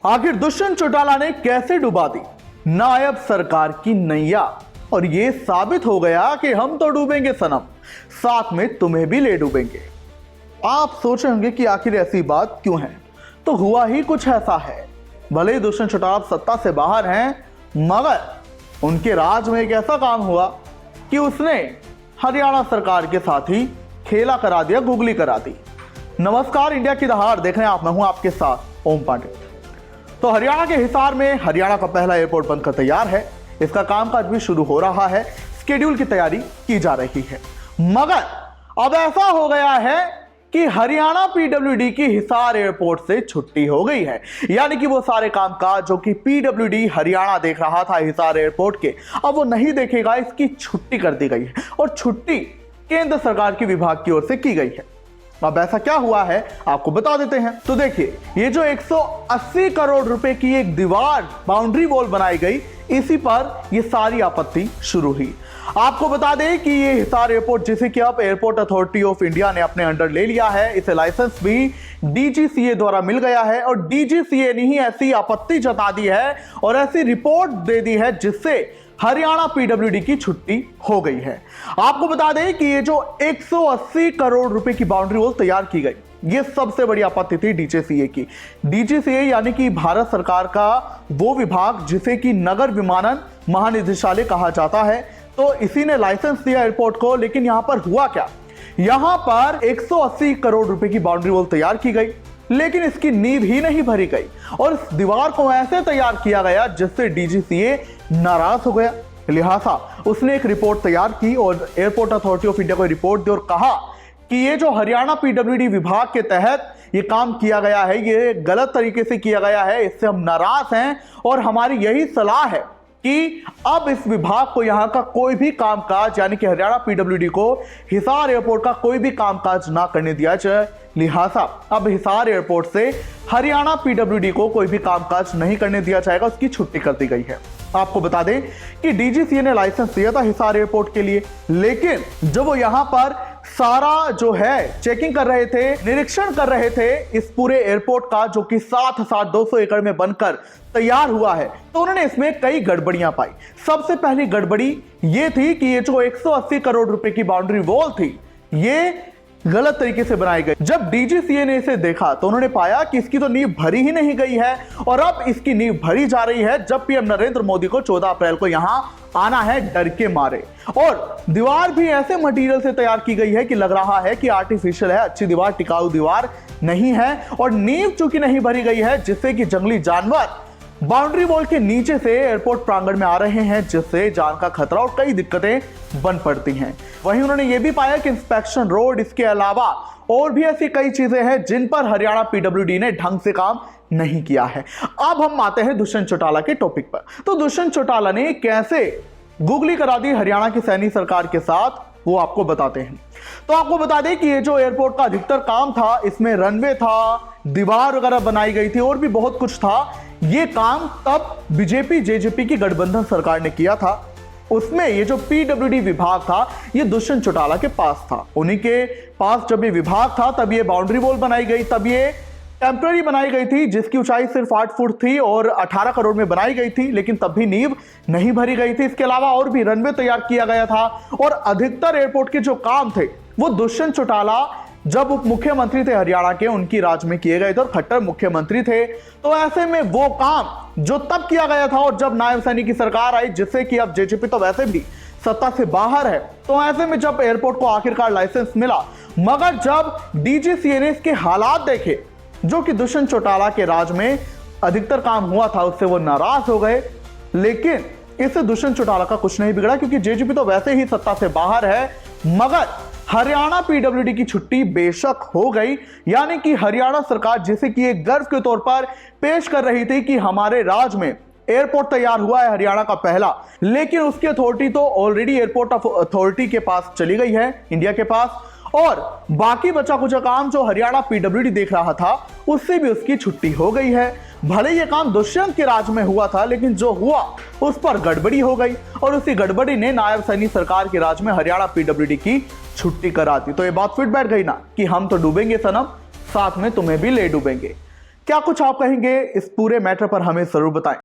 आखिर दुष्यंत चौटाला ने कैसे डुबा दी नायब सरकार की नैया और ये साबित हो गया कि हम तो डूबेंगे सनम, साथ में तुम्हें भी ले डूबेंगे। आप सोच रहे होंगे कि आखिर ऐसी बात क्यों है, तो हुआ ही कुछ ऐसा है। भले ही दुष्यंत चौटाला सत्ता से बाहर हैं, मगर उनके राज में एक ऐसा काम हुआ कि उसने हरियाणा सरकार के साथ ही खेला करा दिया, गुगली करा दी। नमस्कार, इंडिया की दहाड़ देख रहे हैं आप, मैं हूं आपके साथ ओम पांडे। तो हरियाणा के हिसार में हरियाणा का पहला एयरपोर्ट बनकर तैयार है। इसका कामकाज भी शुरू हो रहा है, शेड्यूल की तैयारी की जा रही है। मगर अब ऐसा हो गया है कि हरियाणा पीडब्ल्यूडी की हिसार एयरपोर्ट से छुट्टी हो गई है। यानी कि वो सारे कामकाज जो कि पीडब्ल्यूडी हरियाणा देख रहा था हिसार एयरपोर्ट के, अब वो नहीं देखेगा, इसकी छुट्टी कर दी गई है और छुट्टी केंद्र सरकार के विभाग की ओर से की गई है। अब ऐसा क्या हुआ है आपको बता देते हैं। तो देखिए, ये जो 180 करोड़ रुपए की एक दीवार बाउंड्री वॉल बनाई गई, इसी पर ये सारी आपत्ति शुरू हुई। आपको बता दें कि ये हिसार एयरपोर्ट, जिसे कि अब एयरपोर्ट अथॉरिटी ऑफ इंडिया ने अपने अंडर ले लिया है, इसे लाइसेंस भी डीजीसीए द्वारा मिल गया है और डीजीसीए ने ही ऐसी आपत्ति जता दी है और ऐसी रिपोर्ट दे दी है जिससे हरियाणा पीडब्ल्यूडी की छुट्टी हो गई है। आपको बता दें कि ये जो 180 करोड़ रुपए की बाउंड्री वॉल तैयार की गई, ये सबसे बड़ी आपत्ति थी डीजीसीए की। डीजीसीए यानी कि भारत सरकार का वो विभाग जिसे कि नगर विमानन महानिदेशालय कहा जाता है। तो इसी ने लाइसेंस दिया एयरपोर्ट को, लेकिन यहां पर हुआ क्या, यहां पर 180 करोड़ रुपए की बाउंड्री वॉल तैयार की गई, लेकिन इसकी नींव ही नहीं भरी गई और इस दीवार को ऐसे तैयार किया गया जिससे डीजीसीए नाराज हो गया। लिहाजा उसने एक रिपोर्ट तैयार की और एयरपोर्ट अथॉरिटी ऑफ इंडिया को रिपोर्ट दी और कहा कि ये जो हरियाणा पीडब्ल्यूडी विभाग के तहत ये काम किया गया है, ये गलत तरीके से किया गया है, इससे हम नाराज हैं और हमारी यही सलाह है कि अब इस विभाग को यहां का कोई भी कामकाज, यानी कि हरियाणा पीडब्ल्यूडी को हिसार एयरपोर्ट का कोई भी कामकाज ना करने दिया जाए। लिहाजा अब हिसार एयरपोर्ट से हरियाणा पीडब्ल्यूडी को कोई भी कामकाज नहीं करने दिया जाएगा, उसकी छुट्टी कर दी गई है। आपको बता दें कि डीजीसीए ने लाइसेंस दिया था हिसार एयरपोर्ट के लिए, लेकिन जब वो यहां पर सारा जो है चेकिंग कर रहे थे, निरीक्षण कर रहे थे इस पूरे एयरपोर्ट का, जो कि 200 एकड़ में बनकर तैयार हुआ है, तो उन्होंने इसमें कई गड़बड़ियां पाई। सबसे पहली गड़बड़ी ये थी कि ये जो 180 करोड़ रुपए की बाउंड्री वॉल थी, ये गलत तरीके से बनाई गई। जब डीजीसीए ने इसे देखा तो उन्होंने पाया कि इसकी तो नींव भरी ही नहीं गई है और अब इसकी नींव भरी जा रही है, जब पीएम नरेंद्र मोदी को 14 अप्रैल को यहां आना है डर के मारे। और दीवार भी ऐसे मटेरियल से तैयार की गई है कि लग रहा है कि आर्टिफिशियल है, अच्छी दीवार, टिकाऊ दीवार नहीं है। और नींव चूंकि नहीं भरी गई है, जिससे कि जंगली जानवर बाउंड्री वॉल के नीचे से एयरपोर्ट प्रांगण में आ रहे हैं, जिससे जान का खतरा और कई दिक्कतें बन पड़ती हैं। वहीं उन्होंने ये भी पाया कि इंस्पेक्शन रोड, इसके अलावा और भी ऐसी कई चीजें हैं जिन पर हरियाणा पीडब्ल्यूडी ने ढंग से काम नहीं किया है। अब हम आते हैं दुष्यंत चौटाला के टॉपिक पर। तो दुष्यंत चौटाला ने कैसे गुगली करा दी हरियाणा की सैनी सरकार के साथ, वो आपको बताते हैं। तो आपको बता दें कि ये जो एयरपोर्ट का अधिकतर काम था, इसमें रनवे था, दीवार वगैरह बनाई गई थी और भी बहुत कुछ था। ये काम तब बीजेपी जेजेपी की गठबंधन सरकार ने किया था। उसमें ये जो पीडब्ल्यूडी विभाग था, ये दुष्यंत चौटाला के पास था। उन्हीं के पास जब ये विभाग था, तब ये बाउंड्री वॉल बनाई गई, तब ये टेम्पररी बनाई गई थी, जिसकी ऊंचाई सिर्फ 8 फुट थी और 18 करोड़ में बनाई गई थी, लेकिन तब भी नींव नहीं भरी गई थी। इसके अलावा और भी रनवे तैयार किया गया था और अधिकतर एयरपोर्ट के जो काम थे वो दुष्यंत चौटाला जब उप मुख्यमंत्री थे हरियाणा के, उनकी राज में किए गए थे और खट्टर मुख्यमंत्री थे। तो ऐसे में वो काम जो तब किया गया था और जब नायब सैनी की सरकार आई, जिससे कि अब जेजेपी तो वैसे भी सत्ता से बाहर है, तो ऐसे में जब एयरपोर्ट को आखिरकार लाइसेंस मिला, मगर जब डीजीसीए ने इसके हालात देखे, जो कि दुष्यंत चौटाला के राज में अधिकतर काम हुआ था, उससे वो नाराज हो गए। लेकिन इससे दुष्यंत चौटाला का कुछ नहीं बिगड़ा, क्योंकि जेजेपी तो वैसे ही सत्ता से बाहर है। मगर हरियाणा पीडब्ल्यूडी की छुट्टी बेशक हो गई, यानी कि हरियाणा सरकार जिसे कि एक गर्व के तौर पर पेश कर रही थी कि हमारे राज में एयरपोर्ट तैयार हुआ है हरियाणा का पहला, लेकिन उसकी अथॉरिटी तो ऑलरेडी एयरपोर्ट अथॉरिटी के पास चली गई है, इंडिया के पास, और बाकी बचा कुछ काम जो हरियाणा पीडब्ल्यूडी देख रहा था, उससे भी उसकी छुट्टी हो गई है। भले ये काम दुष्यंत के राज में हुआ था, लेकिन जो हुआ उस पर गड़बड़ी हो गई और उसी गड़बड़ी ने नायब सैनी सरकार के राज में हरियाणा पीडब्ल्यूडी की छुट्टी करा दी। तो ये बात फिट बैठ गई ना कि हम तो डूबेंगे सनम, साथ में तुम्हें भी ले डूबेंगे। क्या कुछ आप कहेंगे इस पूरे मैटर पर हमें जरूर बताएं।